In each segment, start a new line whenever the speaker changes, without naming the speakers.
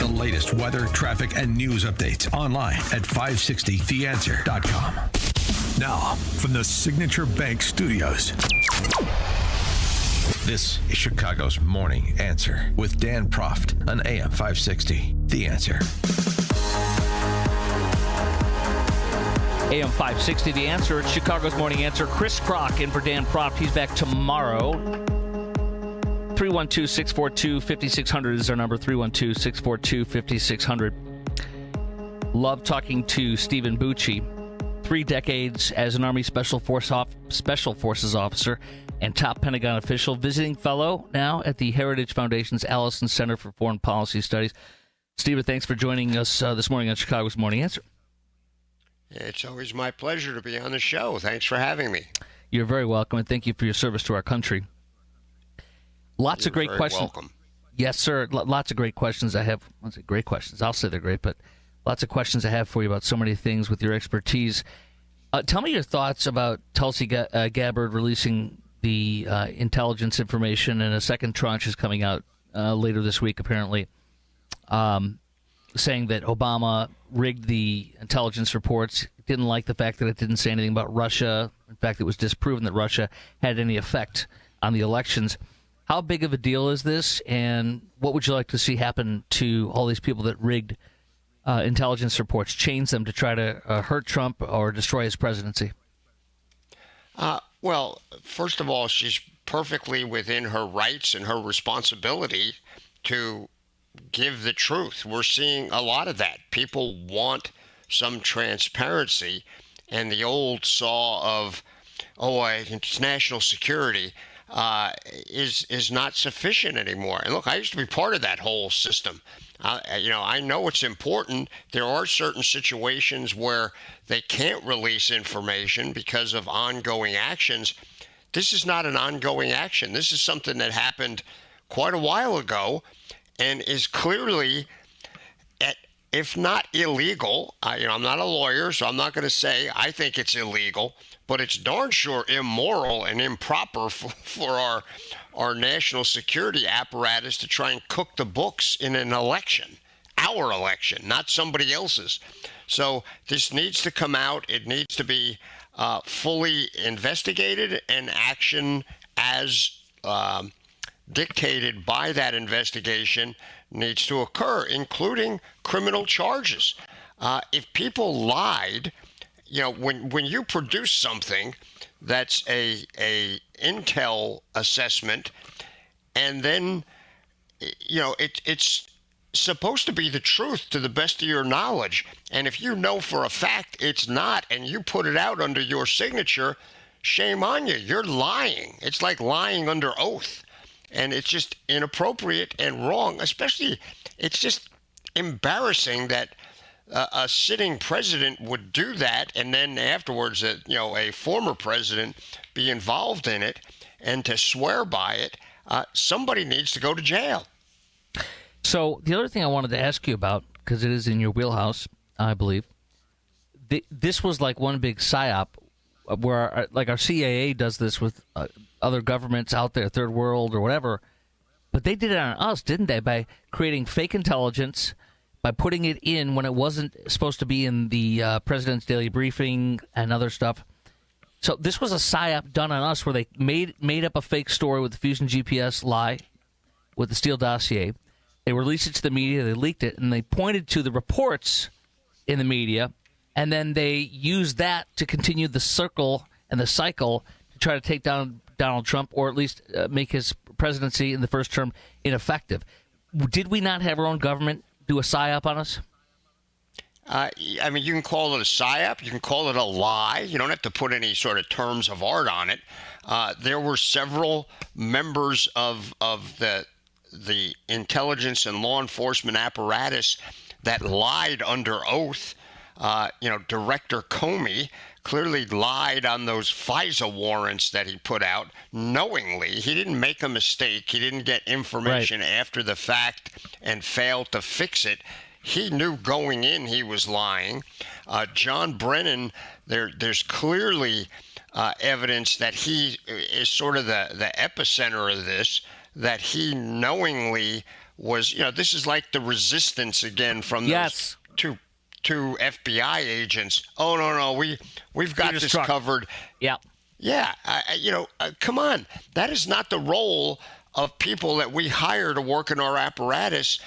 The latest weather, traffic, and news updates online at 560theanswer.com. Now, from the Signature Bank Studios. This is Chicago's Morning Answer with Dan Proft on AM 560. The Answer.
AM 560, The Answer. It's Chicago's Morning Answer. Chris Kroc in for Dan Proft. He's back tomorrow. 312-642-5600 is our number. 312-642-5600. Love talking to Stephen Bucci. 3 decades as an Army Special Forces officer and top Pentagon official, visiting fellow now at the Heritage Foundation's Allison Center for Foreign Policy Studies. Stephen, thanks for joining us this morning on Chicago's Morning Answer.
It's always my pleasure to be on the show. Thanks for having me.
You're very welcome, and thank you for your service to our country. Lots of great questions.
Welcome.
Yes, sir. Lots of great questions I have. I say great questions. I'll say they're great, but lots of questions I have for you about so many things with your expertise. Tell me your thoughts about Tulsi Gabbard releasing the intelligence information, and a second tranche is coming out later this week, apparently, saying that Obama rigged the intelligence reports, didn't like the fact that it didn't say anything about Russia. In fact, it was disproven that Russia had any effect on the elections. How big of a deal is this, and what would you like to see happen to all these people that rigged intelligence reports, change them to try to hurt Trump or destroy his presidency?
Well, first of all, she's perfectly within her rights and her responsibility to give the truth. We're seeing a lot of that. People want some transparency, and the old saw of, it's national security is not sufficient anymore. And look, I used to be part of that whole system. I know it's important. There are certain situations where they can't release information because of ongoing actions. This is not an ongoing action. This is something that happened quite a while ago and is clearly, if not illegal, I'm not a lawyer, so I'm not going to say I think it's illegal, but it's darn sure immoral and improper for our national security apparatus to try and cook the books in an election, our election, not somebody else's. So this needs to come out. It needs to be fully investigated, and action as dictated by that investigation needs to occur, including criminal charges. If people lied, when you produce something that's a intel assessment, and then it's supposed to be the truth to the best of your knowledge, and if you know for a fact it's not, and you put it out under your signature, shame on you. You're lying. It's like lying under oath, and it's just inappropriate and wrong. Especially, it's just embarrassing that a sitting president would do that, and then afterwards, a former president be involved in it, and to swear by it. Somebody needs to go to jail.
So the other thing I wanted to ask you about, because it is in your wheelhouse, I believe, this was like one big psyop, where our CAA does this with other governments out there, third world or whatever, but they did it on us, didn't they? By creating fake intelligence, by putting it in when it wasn't supposed to be in the president's daily briefing and other stuff. So this was a psyop done on us, where they made up a fake story with the Fusion GPS lie, with the Steele dossier. They released it to the media, they leaked it, and they pointed to the reports in the media, and then they used that to continue the circle and the cycle to try to take down Donald Trump, or at least make his presidency in the first term ineffective. Did we not have our own government do a psyop on us?
You can call it a psyop. You can call it a lie. You don't have to put any sort of terms of art on it. There were several members of the intelligence and law enforcement apparatus that lied under oath. Director Comey clearly lied on those FISA warrants that he put out knowingly. He didn't make a mistake. He didn't get information after the fact and failed to fix it. He knew going in he was lying. John Brennan, there's clearly evidence that he is sort of the epicenter of this, that he knowingly was, this is like the resistance again from those two FBI agents. Oh no, we've got this covered.
Yeah.
Yeah, come on. That is not the role of people that we hire to work in our apparatus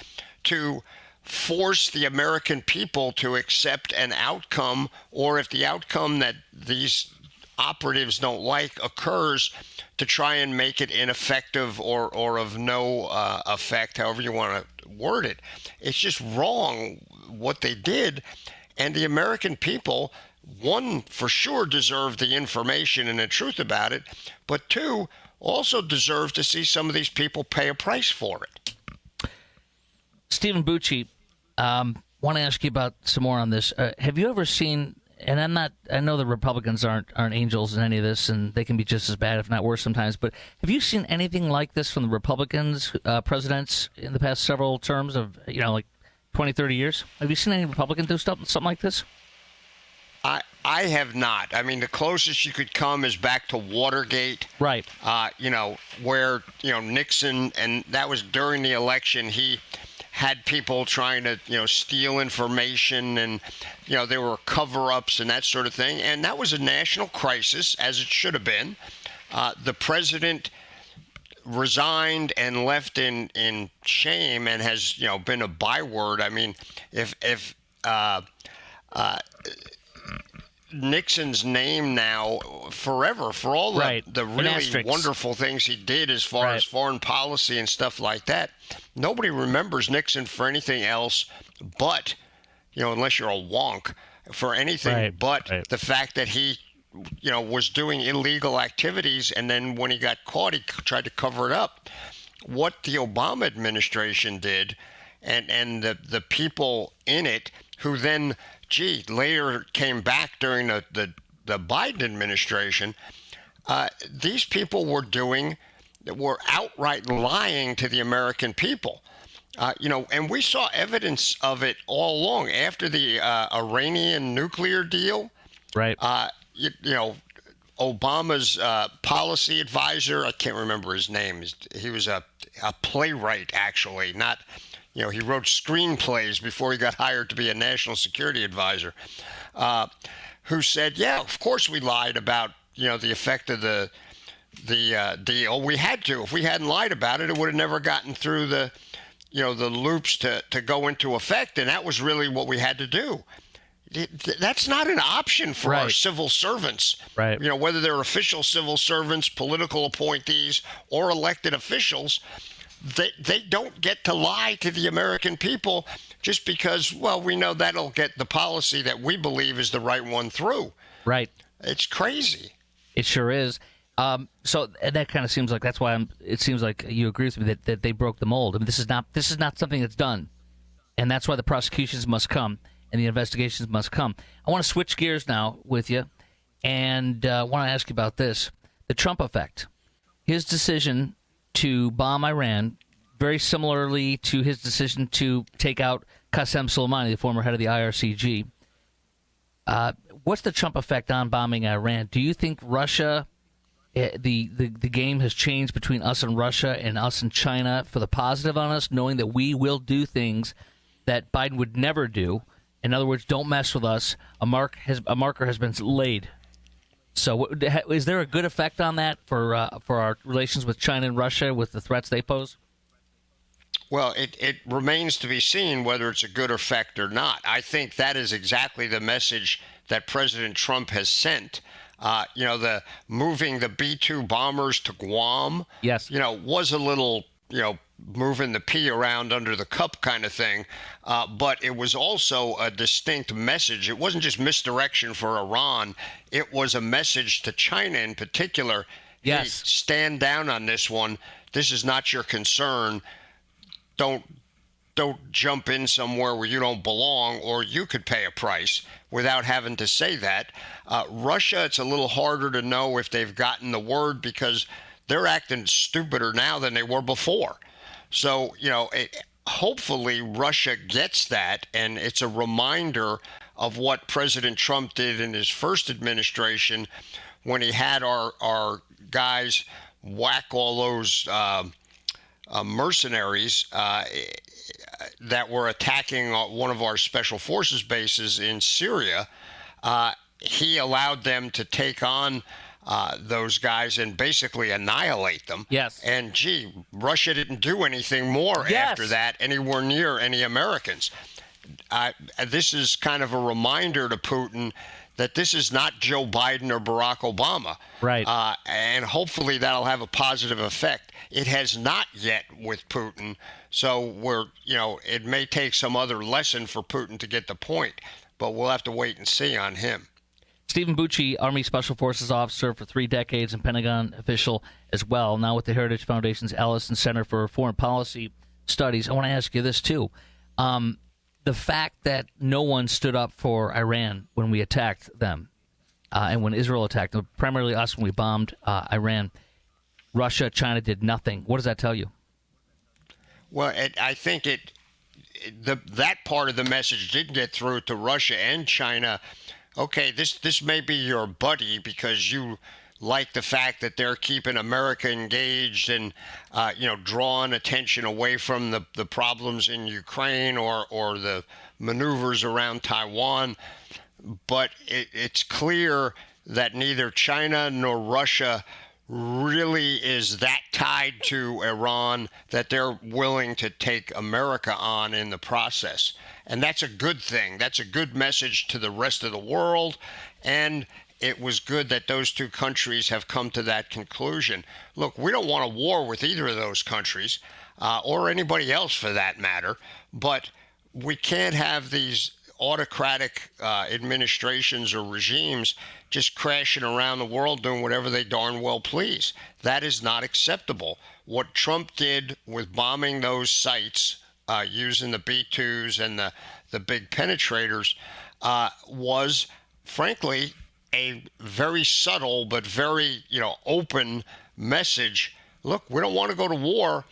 to force the American people to accept an outcome, or if the outcome that these operatives don't like occurs, to try and make it ineffective or of no effect, however you want to word it. It's just wrong what they did. And the American people, one, for sure deserve the information and the truth about it, but two, also deserve to see some of these people pay a price for it.
Stephen Bucci, want to ask you about some more on this. Have you ever seen, and I know the Republicans aren't angels in any of this, and they can be just as bad, if not worse sometimes, but have you seen anything like this from the Republicans, presidents in the past several terms of, like 20, 30 years? Have you seen any Republicans do something like this?
I have not. I mean, the closest you could come is back to Watergate.
Right.
Where, Nixon, and that was during the election, he had people trying to, steal information, and, there were cover-ups and that sort of thing. And that was a national crisis, as it should have been. The president resigned and left in shame and has, been a byword. I mean, if Nixon's name now forever for all the really wonderful things he did as far as foreign policy and stuff like that. Nobody remembers Nixon for anything else but, unless you're a wonk, for anything but the fact that he, was doing illegal activities, and then when he got caught, he tried to cover it up. What the Obama administration did, and the people in it who then later came back during the Biden administration, these people were outright lying to the American people. And we saw evidence of it all along after the Iranian nuclear deal.
Right.
Obama's policy advisor, I can't remember his name. He was a playwright, actually, not... he wrote screenplays before he got hired to be a national security advisor, who said, yeah, of course we lied about, the effect of the deal. We had to. If we hadn't lied about it, it would have never gotten through the loops to go into effect. And that was really what we had to do. That's not an option for our civil servants.
Right.
Whether they're official civil servants, political appointees, or elected officials. They don't get to lie to the American people just because, well, we know that'll get the policy that we believe is the right one through.
Right.
It's crazy.
It sure is. So that kind of seems like that's why it seems like you agree with me that they broke the mold. I mean, this is not something that's done, and that's why the prosecutions must come and the investigations must come. I want to switch gears now with you, and want to ask you about this: the Trump effect, his decision to bomb Iran, very similarly to his decision to take out Qasem Soleimani, the former head of the IRCG. What's the Trump effect on bombing Iran? Do you think Russia, the game has changed between us and Russia and us and China for the positive on us, knowing that we will do things that Biden would never do? In other words, don't mess with us. A marker has been laid. So is there a good effect on that for our relations with China and Russia with the threats they pose?
Well, it remains to be seen whether it's a good effect or not. I think that is exactly the message that President Trump has sent. The moving the B-2 bombers to Guam,
yes,
was a little, moving the pea around under the cup kind of thing. But it was also a distinct message. It wasn't just misdirection for Iran. It was a message to China in particular.
Yes.
Hey, stand down on this one. This is not your concern. Don't jump in somewhere where you don't belong, or you could pay a price without having to say that. Russia, it's a little harder to know if they've gotten the word because they're acting stupider now than they were before. So, hopefully Russia gets that, and it's a reminder of what President Trump did in his first administration when he had our guys whack all those mercenaries that were attacking one of our special forces bases in Syria. He allowed them to take on those guys and basically annihilate them.
Yes.
And gee, Russia didn't do anything more after that anywhere near any Americans. This is kind of a reminder to Putin that this is not Joe Biden or Barack Obama.
Right.
And hopefully that'll have a positive effect. It has not yet with Putin. So it may take some other lesson for Putin to get the point, but we'll have to wait and see on him.
Stephen Bucci, Army Special Forces officer for 3 decades and Pentagon official as well, now with the Heritage Foundation's Allison Center for Foreign Policy Studies. I want to ask you this, too. The fact that no one stood up for Iran when we attacked them and when Israel attacked them, primarily us when we bombed Iran, Russia, China did nothing. What does that tell you?
Well, I think that part of the message did get through to Russia and China. Okay, this may be your buddy because you like the fact that they're keeping America engaged and drawing attention away from the problems in Ukraine or the maneuvers around Taiwan. But it's clear that neither China nor Russia really is that tied to Iran that they're willing to take America on in the process. And that's a good thing. That's a good message to the rest of the world. And it was good that those two countries have come to that conclusion. Look, we don't want a war with either of those countries or anybody else for that matter, but we can't have these autocratic administrations or regimes just crashing around the world doing whatever they darn well please. That is not acceptable. What Trump did with bombing those sites using the B-2s and the big penetrators was, frankly, a very subtle but very open message. Look, we don't want to go to war,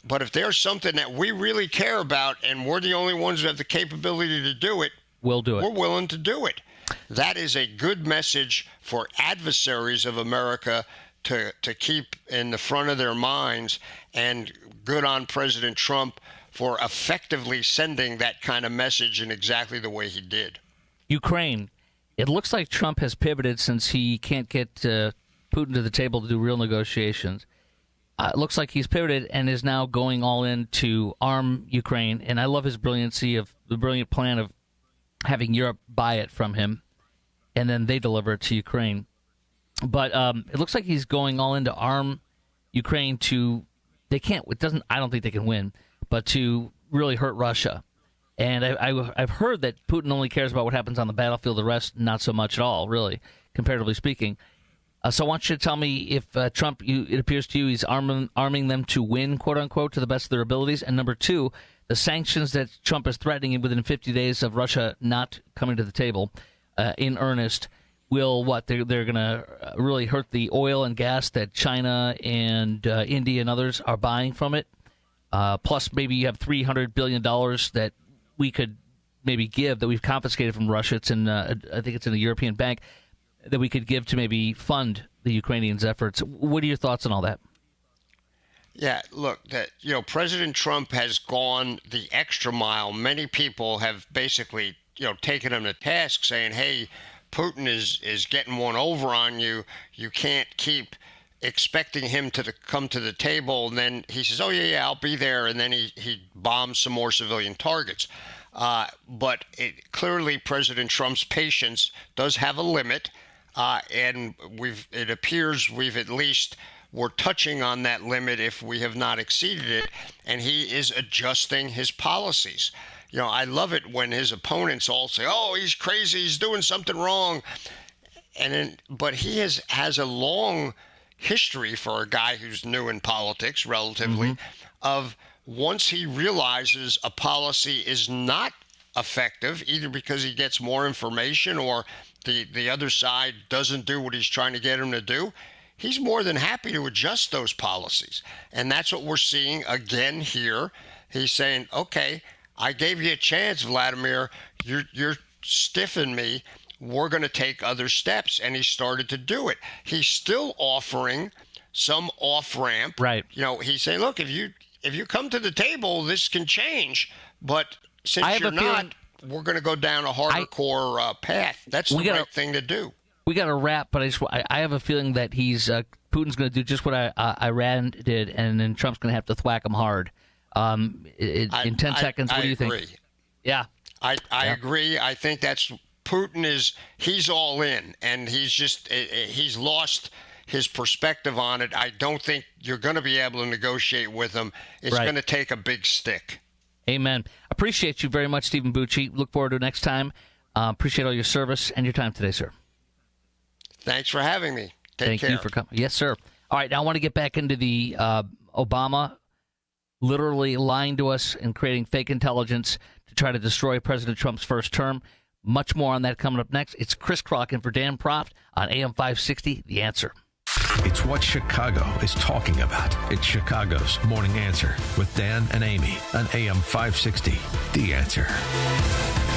but if there's something that we really care about and we're the only ones who have the capability to do it,
we'll do it.
We're willing to do it. That is a good message for adversaries of America to keep in the front of their minds, and good on President Trump for effectively sending that kind of message in exactly the way he did.
Ukraine. It looks like Trump has pivoted since he can't get Putin to the table to do real negotiations. It looks like he's pivoted and is now going all in to arm Ukraine. And I love his brilliancy of the brilliant plan of having Europe buy it from him, and then they deliver it to Ukraine. But it looks like he's going all in to arm Ukraine to. They can't. It doesn't. I don't think they can win, but to really hurt Russia. And I've heard that Putin only cares about what happens on the battlefield. The rest, not so much at all, really, comparatively speaking. So I want you to tell me if Trump, it appears to you, he's arming them to win, quote unquote, to the best of their abilities. And number two, the sanctions that Trump is threatening within 50 days of Russia not coming to the table in earnest will what? They're going to really hurt the oil and gas that China and India and others are buying from it. Plus, maybe you have $300 billion that we could maybe give that we've confiscated from Russia. It's in, I think it's in a European bank that we could give to maybe fund the Ukrainians' efforts. What are your thoughts on all that?
Yeah, look, President Trump has gone the extra mile. Many people have basically, taken him to task saying, hey, Putin is getting one over on you. You can't keep expecting him to come to the table. And then he says, oh, yeah, I'll be there. And then he bombs some more civilian targets. But clearly President Trump's patience does have a limit. And it appears we're touching on that limit if we have not exceeded it, and he is adjusting his policies. I love it when his opponents all say, oh, he's crazy, he's doing something wrong. But he has a long history for a guy who's new in politics, relatively, of once he realizes a policy is not effective, either because he gets more information or the other side doesn't do what he's trying to get him to do, he's more than happy to adjust those policies. And that's what we're seeing again here. He's saying, okay, I gave you a chance, Vladimir. You're stiffing me. We're going to take other steps. And he started to do it. He's still offering some off-ramp.
Right.
He's saying, look, if you if you come to the table, this can change. But since
I have
you're
a
not,
feeling-
we're going to go down a hardcore path. That's the right thing to do.
We got to wrap, but I have a feeling that Putin's going to do just what Iran did, and then Trump's going to have to thwack him hard. In 10 seconds, what do you think? Yeah.
I agree. I think Putin he's all in, and he's lost his perspective on it. I don't think you're going to be able to negotiate with him. It's going to take a big stick.
Amen. Appreciate you very much, Stephen Bucci. Look forward to next time. Appreciate all your service and your time today, sir.
Thanks for having me. Thank
you for coming. Yes, sir. All right, now I want to get back into the Obama literally lying to us and creating fake intelligence to try to destroy President Trump's first term. Much more on that coming up next. It's Chris Crock for Dan Proft on AM 560, The Answer.
It's what Chicago is talking about. It's Chicago's Morning Answer with Dan and Amy on AM 560, The Answer.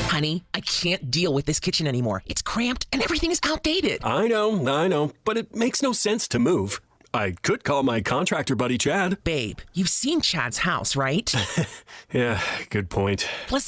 Honey, I can't deal with this kitchen anymore. It's cramped and everything is outdated.
I know, but it makes no sense to move. I could call my contractor buddy Chad.
Babe, you've seen Chad's house, right?
Yeah, good point.
Plus,